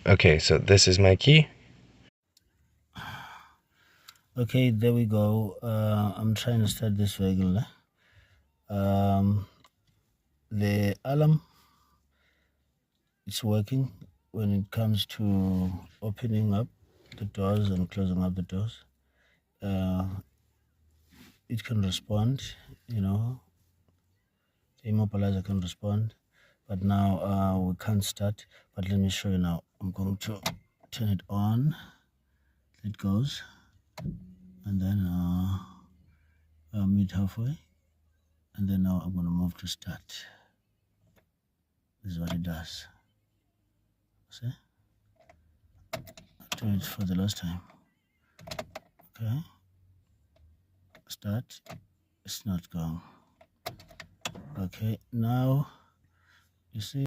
Okay, so this is my key. Okay, there we go. I'm trying to start this vehicle. The alarm, it's working when it comes to opening up the doors and closing up the doors. It can respond, the immobilizer can respond, but now we can't start. But let me show you now. I'm going to turn it on. It goes, and then meet halfway, and then now I'm going to move to start. This is what it does. See? I'll do it for the last time. Okay, start. It's not going. Okay, now you see.